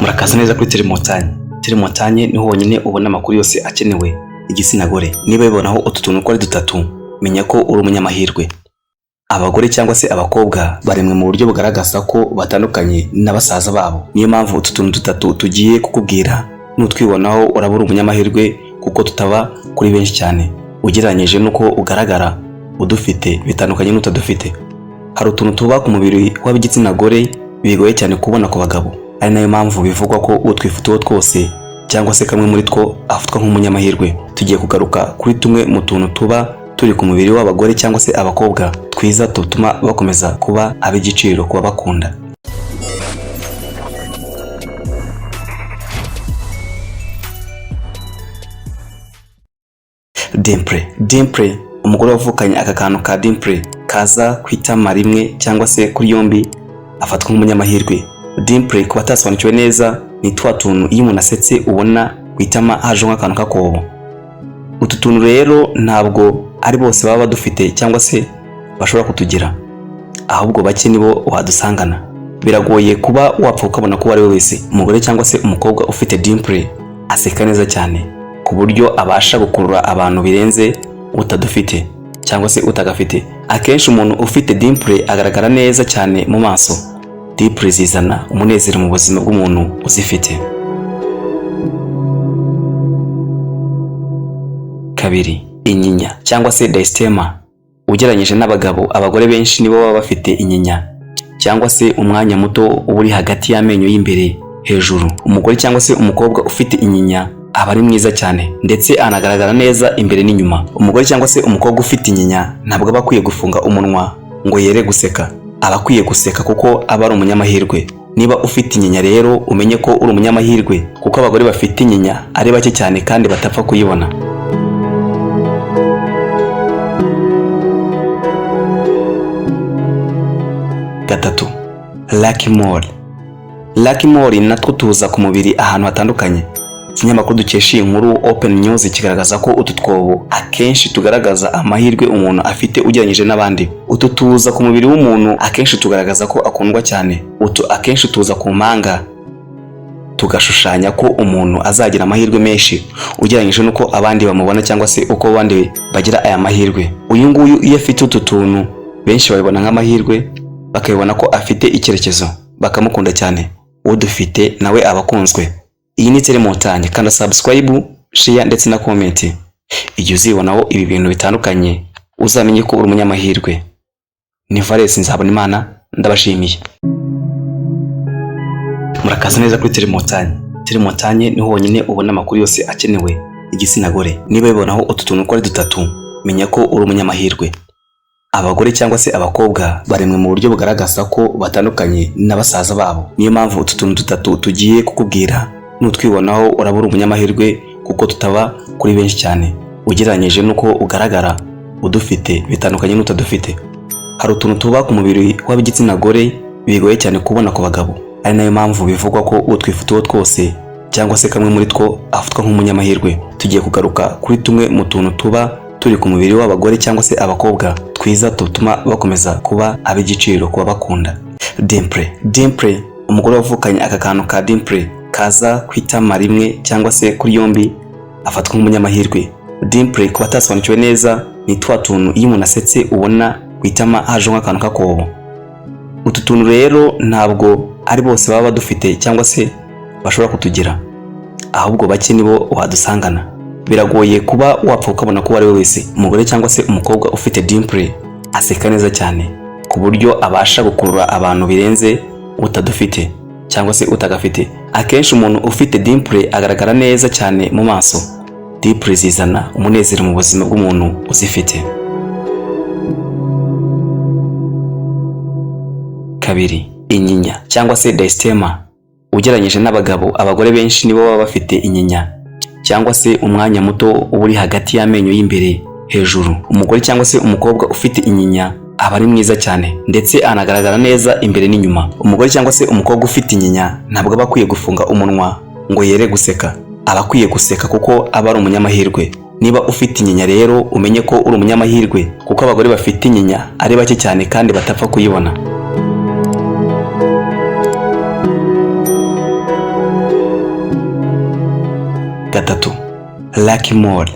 Murakaza neza kuri Telemontagne niho wonyine ubona amakuru yose akenewe igitsina gore. Niba bibonaho utu tuntu uko ari dutatu, menya ko uri umunyamahirwe. Abagore cyangwa se abakobwa baremwe mu buryo bugaragaza ko batandukanye n'abasaza babo. Niyo mpamvu utu tuntu dutatu tugiye kukubwira, nutwibonaho urabura umunyamahirwe kuko tutaba kuri benshi cyane. Ugereranyije nuko ugaragara udufite bitandukanye n'utadufite. Hari utuntu tuba ku mubiri w'abigitsina gore bigoye cyane kubona ku bagabo. Ari nayo mpamvu bivugwa ko utwifiteho twose cyangwa se kamwe muri two afatwa nk'umunyamahirwe. Tugiye kugaruka kuri tumwe mu tuntu tuba turi ku mubiri w'abagore cyangwa se abakobwa twiza tutuma bakomeza kuba ab'igiciro kuba bakunda. Dimple, umugore wavukanye aka kantu ka dimple kaza kwitama rimwe cyangwa se kuri yombi afatwa nk'umunyamahirwe. Dimple kuba atasobanukiwe neza ni twa tuntu iyo umuntu asetse ubona kwitama haje nk'akantu k'akobo. Utu tuntu rero ntabwo ari bose baba badufite cyangwa se bashobora kutugira, ahubwo bake nibo wadusangana. Biragoye kuba wapfa ukabona ko ari we wese. Umugore cyangwa se umukobwa ufite dimple aseka neza cyane ku buryo abasha gukurura abantu birenze utadufite cyangwa se utagafite. Akenshi umuntu ufite dimple agaragara neza cyane mu maso. Dimple zizana umunezero mu buzima bw'umuntu uzifite. Kabiri, inyinya cyangwa se diastema. Ugereranyije n'abagabo, abagore benshi nibo baba bafite inyinya cyangwa se umwanya muto uri hagati y'amenyo y'imbere hejuru. Umugore cyangwa se umukobwa ufite inyinya aba ari mwiza cyane ndetse anagaragara neza imbere n'inyuma. Umugore cyangwa se umukobwa ufite inyinya ntabwo aba akwiye gufunga umunwa ngo yere guseka. Aba akwiye guseka kuko aba ari umunyamahirwe. Niba ufite inyinya rero umenye ko uri umunyamahirwe kuko abagore bafite inyinya ari bake cyane kandi batapfa kuyibona. Gatatu, Lucky Mole natwo tuza ku mubiri ahantu hatandukanye. Ikinyamakuru dukesha iyi nkuru Open News kigaragaza ko utu twobo akenshi tugaragaza amahirwe umuntu afite ugereranyije n'abandi. Utu tuza ku mubiri w'umuntu akenshi tugaragaza ko akundwa cyane. Utu akenshi tuza ku mpanga tugashushanya ko umuntu azagira amahirwe menshi ugereranyije nuko abandi bamubona cyangwa se uko abandi bagira aya mahirwe. Uyu nguyu iyo afite utu tuntu benshi babibona nk'amahirwe, bakabibona ko afite icyerekezo, bakamukunda cyane. Udufite nawe abakunzwe. Iyi ni Telemontagne, kanda subscribe, share ndetse na comment. Igihe uzibonaho ibi bintu bitandukanye uzamenye ko uri umunyamahirwe. Ni Valens NZABONIMANA, ndabashimiye. Murakaza neza kuri Telemontagne niho wonyine ubona amakuru yose akenewe igitsina gore. Niba bibonaho utu tuntu uko ari dutatu, menya ko uri umunyamahirwe. Abagore cyangwa se abakobwa baremwe mu buryo bugaragaza ko batandukanye n'abasaza babo. Niyo mpamvu utu tuntu dutatu tugiye kukubwira, nutwibonaho urabura umunyamahirwe kuko tutaba kuri benshi cyane. Ugereranyije nuko ugaragara udufite bitandukanye n'utadufite. Hari utuntu tuba ku mubiri w'abigitsina gore bigoye cyane kubona ku bagabo. Ari nayo mpamvu bivugwa ko utwifiteho twose cyangwa se kamwe muri two afatwa nk'umunyamahirwe. Tugiye kugaruka kuri tumwe mu tuntu tuba turi ku mubiri w'abagore cyangwa se abakobwa twiza tutuma bakomeza kuba ab'igiciro kuba bakunda. Dimple, umugore wavukanye aka kantu ka dimple kaza kwitama rimwe cyangwa se kuri yombi afatwa nk'umunyamahirwe. Dimple kuba atasobanukiwe neza ni twa tuntu iyo umuntu asetse ubona kwitama haje nk'akantu k'akobo. Utu tuntu rero ntabwo ari bose baba badufite cyangwa se bashobora kutugira, ahubwo bake nibo wadusangana. Biragoye kuba wapfa ukabona ko ari we wese. Umugore cyangwa se umukobwa ufite dimple aseka neza cyane ku buryo abasha gukurura abantu birenze utadufite cyangwa se utagafite. Akenshi umuntu ufite dimple agaragara neza cyane mu maso. Dimple zizana umunezero mu buzima bw'umuntu uzifite. Kabiri, inyinya cyangwa se diastema. Ugereranyije n'abagabo, abagore benshi nibo baba bafite inyinya cyangwa se umwanya muto uri hagati y'amenyo y'imbere hejuru. Umugore cyangwa se umukobwa ufite inyinya aba ari mwiza cyane ndetse anagaragara neza imbere n'inyuma. Umugore cyangwa se umukobwa ufite inyinya ntabwo aba akwiye gufunga umunwa ngo yere guseka. Aba akwiye guseka kuko aba ari umunyamahirwe. Niba ufite inyinya rero umenye ko uri umunyamahirwe kuko abagore bafite inyinya ari bake cyane kandi batapfa kuyibona. Gatatu, Lucky Mole.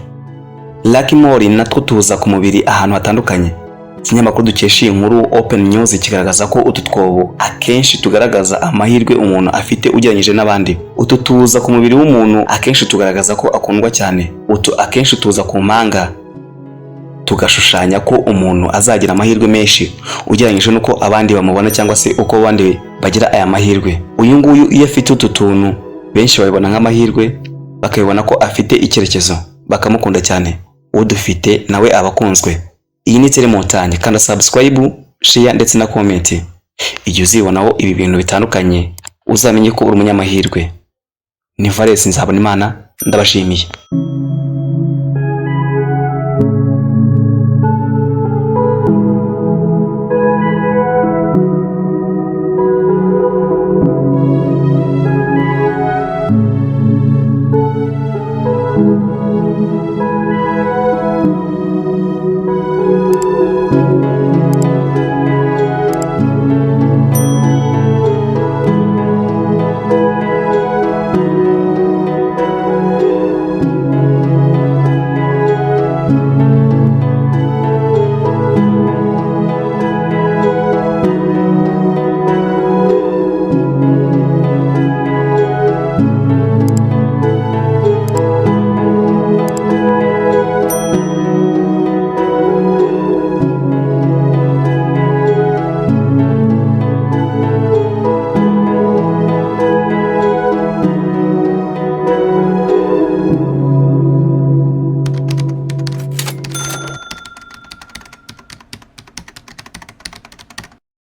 Lucky Mole natwo tuza ku mubiri ahantu hatandukanye. Ikinyamakuru dukesha iyi nkuru Open News kigaragaza ko utu twobo akenshi tugaragaza amahirwe umuntu afite ugereranyije n'abandi. Utu tuza ku mubiri w'umuntu akenshi tugaragaza ko akundwa cyane. Utu akenshi tuza ku mpanga tugashushanya ko umuntu azagira amahirwe menshi ugereranyije nuko abandi bamubona cyangwa se uko abandi bagira aya mahirwe. Uyu nguyu iyo afite utu tuntu benshi babibona nk'amahirwe, bakabibona ko afite icyerekezo, bakamukunda cyane. Udufite nawe abakunzwe. Iyi ni Montagne, kanda subscribe, share ndetse na comment. Igihe uzibonaho ibi bintu bitandukanye uzamenye ko uri umunyamahirwe. Ni Valens Nzabonimana, ndabashimiye.